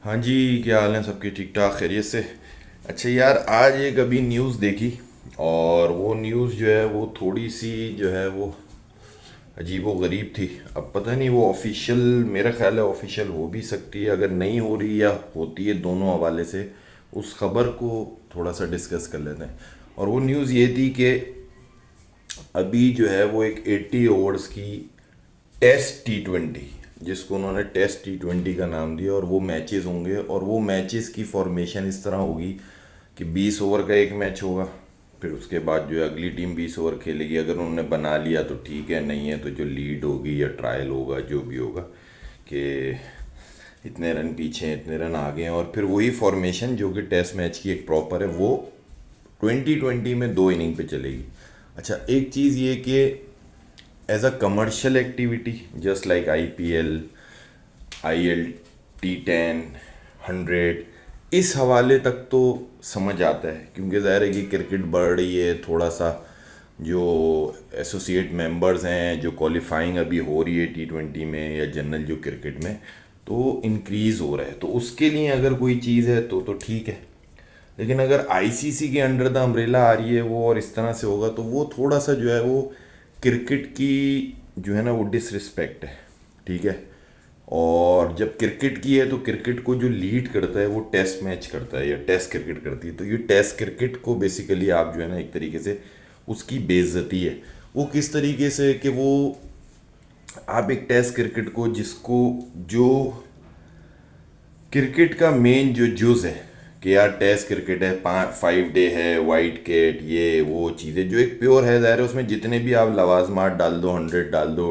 हाँ जी, क्या हाल है सबके? ठीक ठाक, खैरियत से। अच्छा यार, आज एक अभी न्यूज़ देखी और वो न्यूज़ जो है वो थोड़ी सी जो है वो अजीबो गरीब थी। अब पता नहीं वो ऑफिशियल, मेरा ख्याल है ऑफिशियल हो भी सकती है, अगर नहीं हो रही या होती है, दोनों हवाले से उस खबर को थोड़ा सा डिस्कस कर लेते हैं। और वो न्यूज़ ये थी कि अभी जो है वो एक 80 ओवर्स की टेस्ट T20, जिसको उन्होंने टेस्ट T20 का नाम दिया, और वो मैचेस होंगे और वो मैचेस की फॉर्मेशन इस तरह होगी कि 20 ओवर का एक मैच होगा। फिर उसके बाद जो है अगली टीम 20 ओवर खेलेगी, अगर उन्होंने बना लिया तो ठीक है, नहीं है तो जो लीड होगी या ट्रायल होगा जो भी होगा कि इतने रन पीछे हैं, इतने रन आगे हैं, और फिर वही फॉर्मेशन जो कि टेस्ट मैच की एक प्रॉपर है वो 2020 में 2 इनिंग पे चलेगी। अच्छा, एक चीज़ ये कि as a commercial activity just like IPL, IL T10, 100, इस हवाले तक तो समझ आता है, क्योंकि ज़ाहिर है कि क्रिकेट बढ़ रही है थोड़ा सा। जो एसोसिएट मेंबर्स हैं, जो क्वालिफाइंग अभी हो रही है T20 में या जनरल जो क्रिकेट में, तो इंक्रीज़ हो रहा है, तो उसके लिए अगर कोई चीज़ है तो ठीक है। लेकिन अगर ICC के अंडर द अम्ब्रेला आ रही है वो और इस तरह से होगा, तो वो थोड़ा सा जो है वो क्रिकेट की जो है ना वो डिसरिस्पेक्ट है। ठीक है। और जब क्रिकेट की है तो क्रिकेट को जो लीड करता है वो टेस्ट मैच करता है या टेस्ट क्रिकेट करती है, तो ये टेस्ट क्रिकेट को बेसिकली आप जो है ना एक तरीके से उसकी बेइज्जती है। वो किस तरीके से कि वो आप एक टेस्ट क्रिकेट को जिसको जो क्रिकेट का मेन जो जुज है कि यार टेस्ट क्रिकेट है, 5 डे है, वाइट केट, ये वो चीज़ें जो एक प्योर है, ज़ाहिर है उसमें जितने भी आप लवाजमात डाल दो, 100 डाल दो,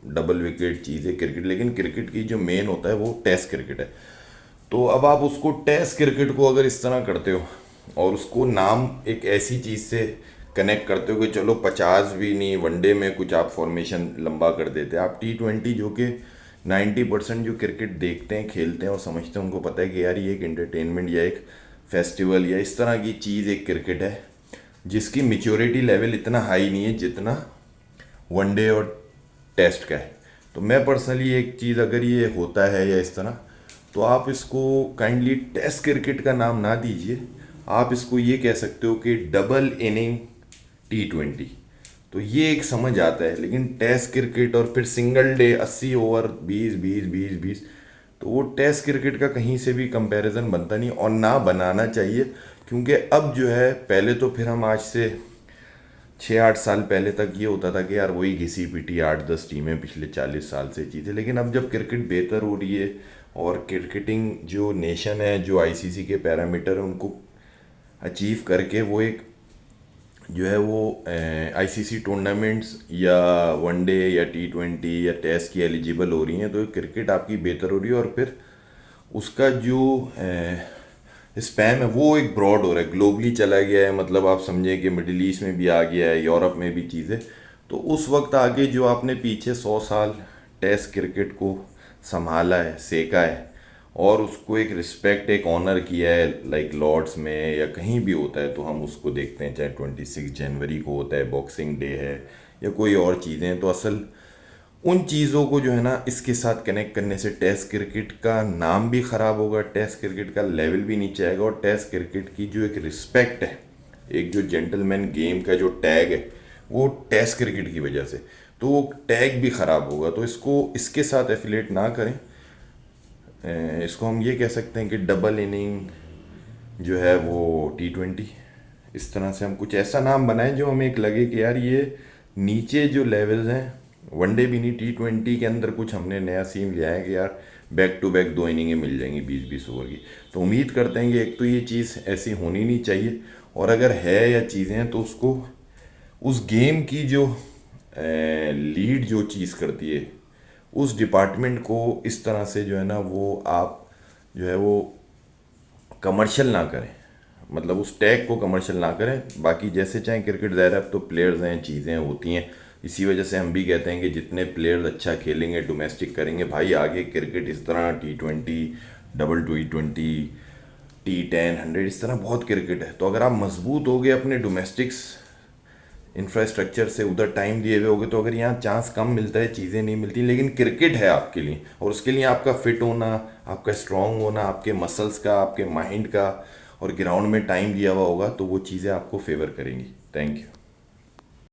डबल विकेट चीज़ें क्रिकेट, लेकिन क्रिकेट की जो मेन होता है वो टेस्ट क्रिकेट है। तो अब आप उसको टेस्ट क्रिकेट को अगर इस तरह करते हो और उसको नाम एक ऐसी चीज़ से कनेक्ट करते हो कि चलो 50 भी नहीं, वनडे में कुछ आप फॉर्मेशन लंबा कर देते हैं, आप T20 जो कि 90% जो क्रिकेट देखते हैं, खेलते हैं और समझते हैं, उनको पता है कि यार ये एक एंटरटेनमेंट या एक फेस्टिवल या इस तरह की चीज़ एक क्रिकेट है जिसकी मेच्योरिटी लेवल इतना हाई नहीं है जितना वनडे और टेस्ट का है। तो मैं पर्सनली एक चीज़, अगर ये होता है या इस तरह, तो आप इसको काइंडली टेस्ट क्रिकेट का नाम ना दीजिए, आप इसको ये कह सकते हो कि डबल इनिंग T20। तो ये एक समझ आता है, लेकिन टेस्ट क्रिकेट और फिर सिंगल डे 80 ओवर, 20 20 20 20, तो वो टेस्ट क्रिकेट का कहीं से भी कंपैरिजन बनता नहीं और ना बनाना चाहिए। क्योंकि अब जो है, पहले तो फिर हम आज से 6 8 साल पहले तक ये होता था कि यार वही घिसी पिटी 8 10 टीमें पिछले 40 साल से चीज़ें, लेकिन अब जब क्रिकेट बेहतर हो रही है और क्रिकेटिंग जो नेशन है, जो ICC के पैरामीटर है उनको अचीव करके वो एक जो है वो ICC टूर्नामेंट्स या वनडे या T20 या टेस्ट की एलिजिबल हो रही हैं, तो क्रिकेट आपकी बेहतर हो रही है और फिर उसका जो स्पैम है वो एक ब्रॉड हो रहा है, ग्लोबली चला गया है। मतलब आप समझें कि मिडिल ईस्ट में भी आ गया है, यूरोप में भी चीज़ें। तो उस वक्त आगे जो आपने पीछे 100 साल टेस्ट क्रिकेट को संभाला है, सेका है और उसको एक रिस्पेक्ट, एक ऑनर किया है, लाइक लॉर्ड्स में या कहीं भी होता है तो हम उसको देखते हैं, चाहे 26 जनवरी को होता है, बॉक्सिंग डे है या कोई और चीज़ें हैं, तो असल उन चीज़ों को जो है ना इसके साथ कनेक्ट करने से टेस्ट क्रिकेट का नाम भी ख़राब होगा, टेस्ट क्रिकेट का लेवल भी नीचे आएगा, और टेस्ट क्रिकेट की जो एक रिस्पेक्ट है, एक जो जेंटलमैन गेम का जो टैग है, वो टेस्ट क्रिकेट की वजह से, तो वो टैग भी ख़राब होगा। तो इसको इसके साथ एफिलेट ना करें। इसको हम ये कह सकते हैं कि डबल इनिंग जो है वो T20, इस तरह से हम कुछ ऐसा नाम बनाएं जो हमें एक लगे कि यार ये नीचे जो लेवल्स हैं, वनडे भी नहीं, T20 के अंदर कुछ हमने नया सीन लिया है कि यार बैक टू बैक 2 इनिंगें मिल जाएंगी 20 20 ओवर की। तो उम्मीद करते हैं कि एक तो ये चीज़ ऐसी होनी नहीं चाहिए, और अगर है या चीज़ें हैं तो उसको उस गेम की जो लीड जो चीज़ करती है उस डिपार्टमेंट को इस तरह से जो है ना वो आप जो है वो कमर्शियल ना करें, मतलब उस टैग को कमर्शियल ना करें। बाकी जैसे चाहे क्रिकेट, ज़ाहिर है अब तो प्लेयर्स हैं, चीज़ें होती हैं, इसी वजह से हम भी कहते हैं कि जितने प्लेयर्स अच्छा खेलेंगे, डोमेस्टिक करेंगे भाई, आगे क्रिकेट इस तरह T20, डबल T20, T10, 100, इस तरह बहुत क्रिकेट है। तो अगर आप मजबूत हो गए अपने डोमेस्टिक्स इंफ्रास्ट्रक्चर से उधर टाइम दिए हुए होगे तो अगर यहाँ चांस कम मिलता है, चीज़ें नहीं मिलती, लेकिन क्रिकेट है आपके लिए, और उसके लिए आपका फिट होना, आपका स्ट्रांग होना, आपके मसल्स का, आपके माइंड का, और ग्राउंड में टाइम दिया हुआ होगा, तो वो चीज़ें आपको फेवर करेंगी। Thank you.